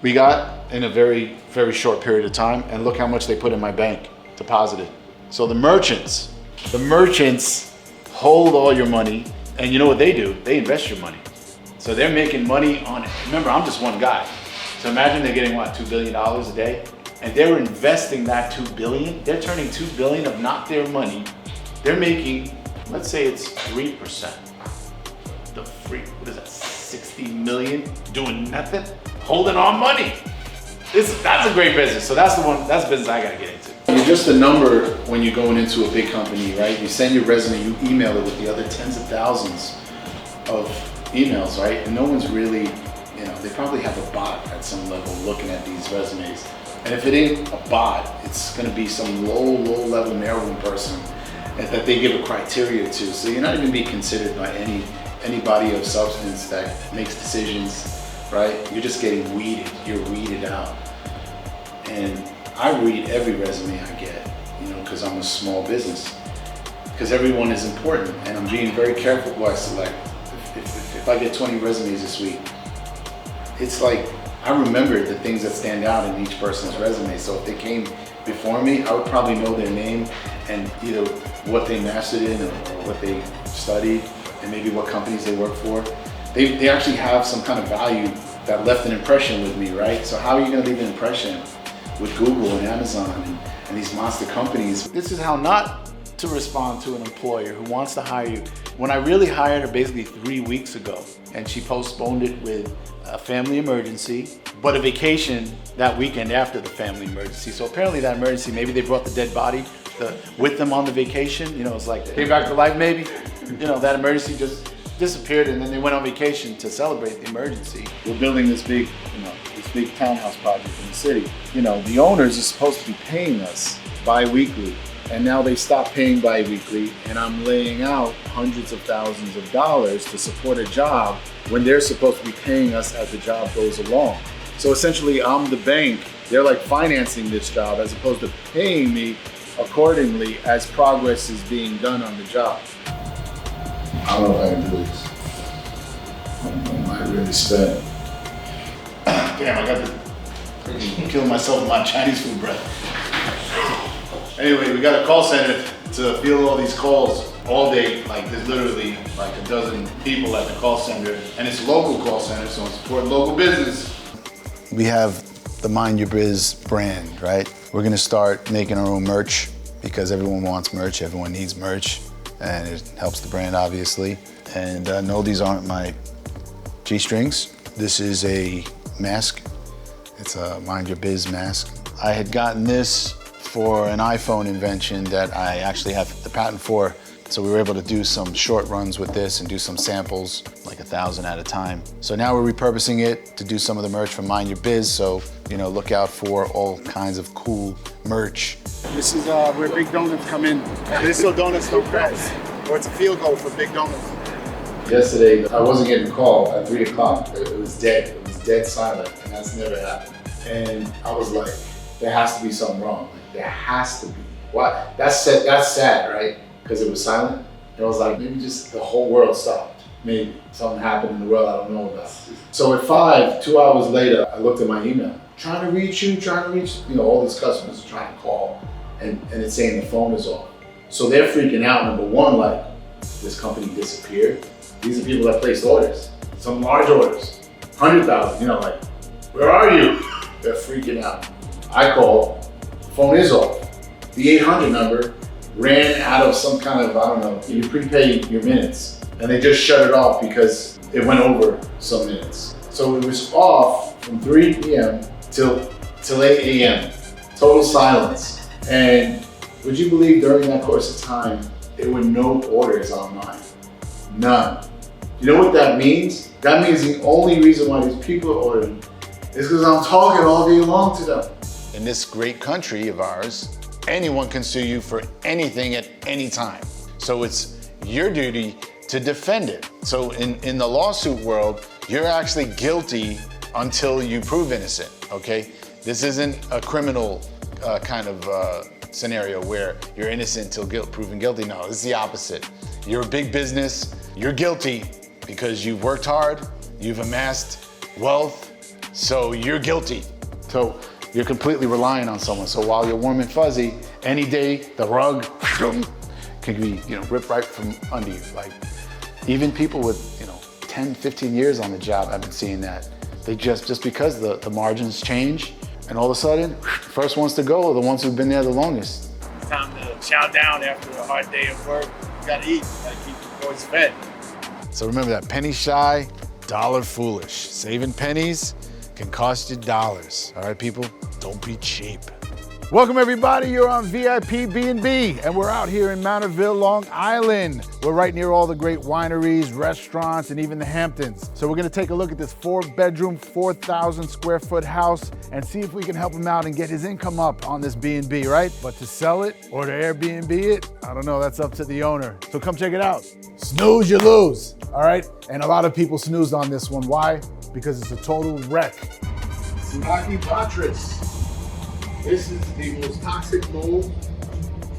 we got in a very, very short period of time, and look how much they put in my bank, deposited. So the merchants hold all your money, and you know what they do? They invest your money. So they're making money on it. Remember, I'm just one guy. So imagine they're getting what, $2 billion a day? And they're investing that $2 billion. They're turning $2 billion of not their money. They're making, let's say it's 3%. What is that, 60 million doing nothing? Holding on money. That's a great business. So that's the business I gotta get into. You're just a number when you're going into a big company, right? You send your resume, you email it with the other tens of thousands of emails, right? And no one's really, they probably have a bot at some level looking at these resumes. And if it ain't a bot, it's gonna be some low level mailroom person that they give a criteria to. So you're not even being considered by anybody of substance that makes decisions, right? You're just getting weeded, you're weeded out. And I read every resume I get, because I'm a small business. Because everyone is important, and I'm being very careful who I select. If I get 20 resumes this week, it's like, I remember the things that stand out in each person's resume. So if they came before me, I would probably know their name and either what they mastered in or what they studied, and maybe what companies they work for. They actually have some kind of value that left an impression with me, right? So how are you gonna leave an impression with Google and Amazon and these monster companies? This is how not to respond to an employer who wants to hire you. When I really hired her basically 3 weeks ago, and she postponed it with a family emergency, but a vacation that weekend after the family emergency. So apparently that emergency, maybe they brought the dead body with them on the vacation. It's like they came back to life maybe. That emergency just disappeared, and then they went on vacation to celebrate the emergency. We're building this big townhouse project in the city. The owners are supposed to be paying us bi-weekly, and now they stopped paying bi-weekly, and I'm laying out hundreds of thousands of dollars to support a job when they're supposed to be paying us as the job goes along. So essentially, I'm the bank. They're like financing this job as opposed to paying me accordingly as progress is being done on the job. I don't know if I can do this. I might really spend. Damn, I got to kill myself with my Chinese food breath. Anyway, we got a call center to field all these calls all day. Like there's literally like a dozen people at the call center, and it's a local call center, so it's support local business. We have the Mind Your Biz brand, right? We're gonna start making our own merch because everyone wants merch, everyone needs merch, and it helps the brand obviously. And no, these aren't my G-strings. This is a mask. It's a Mind Your Biz mask. I had gotten this for an iPhone invention that I actually have the patent for. So we were able to do some short runs with this and do some samples, like 1,000 at a time. So now we're repurposing it to do some of the merch from Mind Your Biz. So, look out for all kinds of cool merch. This is where Big Donuts come in. This is so donuts don't press, or it's a field goal for Big Donuts. Yesterday, I wasn't getting a call at 3 o'clock. It was dead. It was dead silent, and that's never happened. And I was like, there has to be something wrong. Like, there has to be. What? That's sad, right? Because it was silent. And I was like, maybe just the whole world stopped. Maybe something happened in the world I don't know about. So at 5, 2 hours later, I looked at my email. Trying to reach you, all these customers are trying to call, and it's saying the phone is off. So they're freaking out, number one, like, this company disappeared. These are people that placed orders, some large orders, 100,000, like, where are you? They're freaking out. I call, phone is off. The 800 number ran out of some kind of, I don't know, you prepay your minutes, and they just shut it off because it went over some minutes. So it was off from 3 p.m. till 8 a.m. Total silence. And would you believe during that course of time, there were no orders online? None. You know what that means? That means the only reason why these people are ordering is because I'm talking all day long to them. In this great country of ours, anyone can sue you for anything at any time. So it's your duty to defend it. So in the lawsuit world, you're actually guilty until you prove innocent, okay? This isn't a criminal kind of scenario where you're innocent until proven guilty. No, it's the opposite. You're a big business, you're guilty because you've worked hard, you've amassed wealth, So you're guilty. So you're completely relying on someone. So while you're warm and fuzzy, any day the rug can be, ripped right from under you. Like even people with, 10, 15 years on the job, I've been seeing that. They just because the margins change, and all of a sudden, first ones to go are the ones who've been there the longest. It's time to chow down after a hard day of work. You gotta eat, gotta keep the boys fed. So remember that, penny shy, dollar foolish. Saving pennies can cost you dollars. All right, people, don't be cheap. Welcome everybody, you're on VIP B&B, and we're out here in Mounterville, Long Island. We're right near all the great wineries, restaurants, and even the Hamptons. So we're gonna take a look at this 4-bedroom, 4,000 square foot house and see if we can help him out and get his income up on this B&B, right? But to sell it or to Airbnb it, I don't know, that's up to the owner. So come check it out. Snooze, you lose, all right? And a lot of people snoozed on this one. Why? Because it's a total wreck. Sinaki Patras. This is the most toxic mold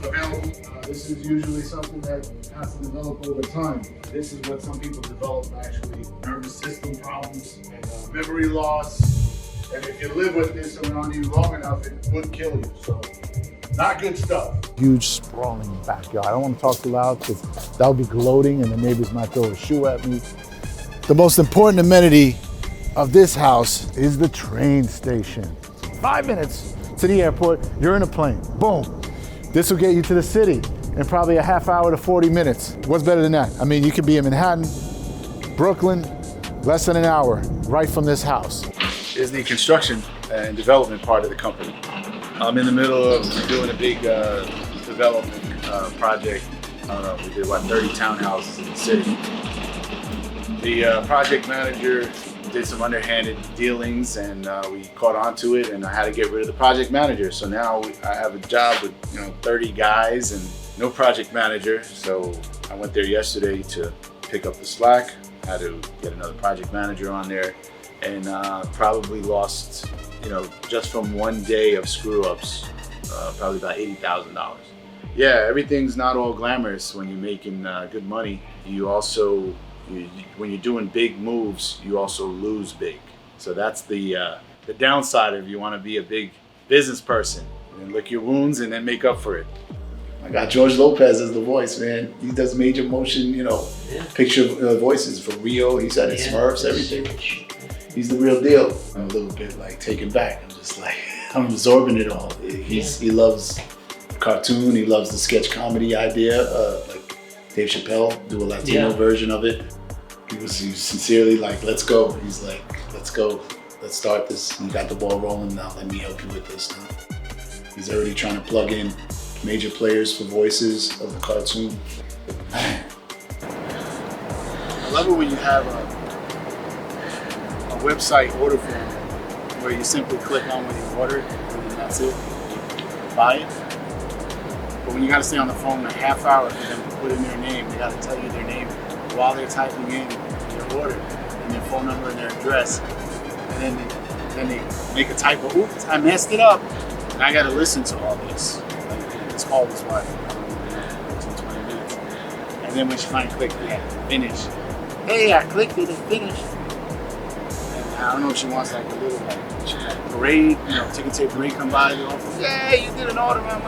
available. This is usually something that has to develop over time. This is what some people develop, actually, nervous system problems and memory loss. And if you live with this around you long enough, it would kill you. So, not good stuff. Huge sprawling backyard. I don't want to talk too loud because that would be gloating and the neighbors might throw a shoe at me. The most important amenity of this house is the train station. 5 minutes to the airport, you're in a plane, boom. This will get you to the city in probably a half hour to 40 minutes. What's better than that? I mean, you could be in Manhattan, Brooklyn, less than an hour, right from this house. Is the construction and development part of the company. I'm in the middle of doing a big development project. I don't know, we did 30 townhouses in the city. The project manager did some underhanded dealings, and we caught on to it, and I had to get rid of the project manager. So now I have a job with 30 guys and no project manager. So I went there yesterday to pick up the slack. I had to get another project manager on there, and probably lost, just from one day of screw ups, probably about $80,000. Yeah, everything's not all glamorous when you're making good money. You also when you're doing big moves, you also lose big. So that's the downside of you want to be a big business person. And lick your wounds and then make up for it. I got George Lopez as the voice, man. He does major motion, picture voices for Rio. He's at his Smurfs, everything. He's the real deal. I'm a little bit like taken back. I'm just like, I'm absorbing it all. He loves cartoon. He loves the sketch comedy idea. Like Dave Chappelle, do a Latino version of it. He was sincerely like, let's go. He's like, let's go. Let's start this. You got the ball rolling now. Let me help you with this now. He's already trying to plug in major players for voices of the cartoon. Man. I love it when you have a website order form where you simply click on what you ordered and that's it. You buy it. But when you got to stay on the phone a half hour for them to put in their name, they got to tell you their name while they're typing in their order and their phone number and their address. And then they make a typo. Oops, I messed it up. And I got to listen to all this. Like, this call was what, 15, 20 minutes. And then when she finally clicked, finish. Hey, I clicked it and finished. And I don't know if she wants like a little parade, ticket tape parade come by the office. Yeah, you did an order, man.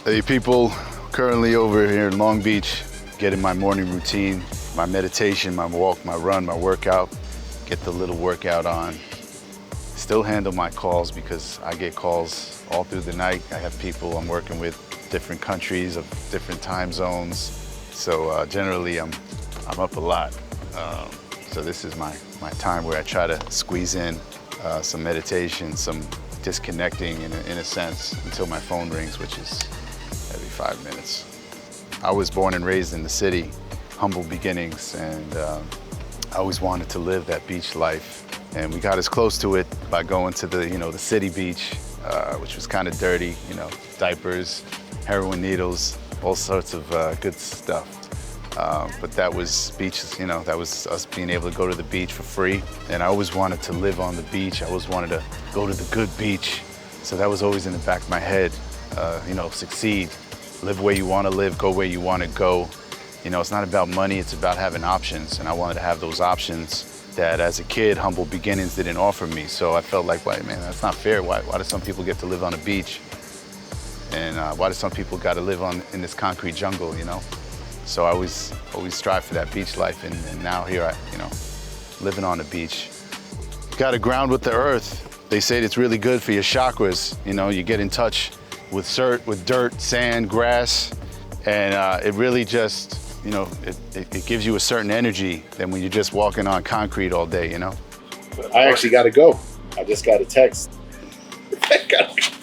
Hey people, currently over here in Long Beach, getting my morning routine, my meditation, my walk, my run, my workout, get the little workout on. Still handle my calls because I get calls all through the night. I have people I'm working with, different countries of different time zones. So generally I'm up a lot. So this is my time where I try to squeeze in some meditation, some disconnecting in a sense until my phone rings, which is every 5 minutes. I was born and raised in the city, humble beginnings, and I always wanted to live that beach life. And we got as close to it by going to the, the city beach, which was kind of dirty, diapers, heroin needles, all sorts of good stuff. But that was beaches, that was us being able to go to the beach for free. And I always wanted to live on the beach. I always wanted to go to the good beach. So that was always in the back of my head, succeed, live where you want to live, go where you want to go. It's not about money, it's about having options. And I wanted to have those options that as a kid, humble beginnings didn't offer me. So I felt like, wait, man, that's not fair. Why do some people get to live on a beach? And why do some people got to live in this concrete jungle, you know? So I always strive for that beach life, and now here I, you know, living on the beach. Got to ground with the earth. They say it's really good for your chakras. You know, you get in touch with dirt, sand, grass, and it really just, you know, it gives you a certain energy than when you're just walking on concrete all day, you know? I actually got to go. I just got a text. I gotta go.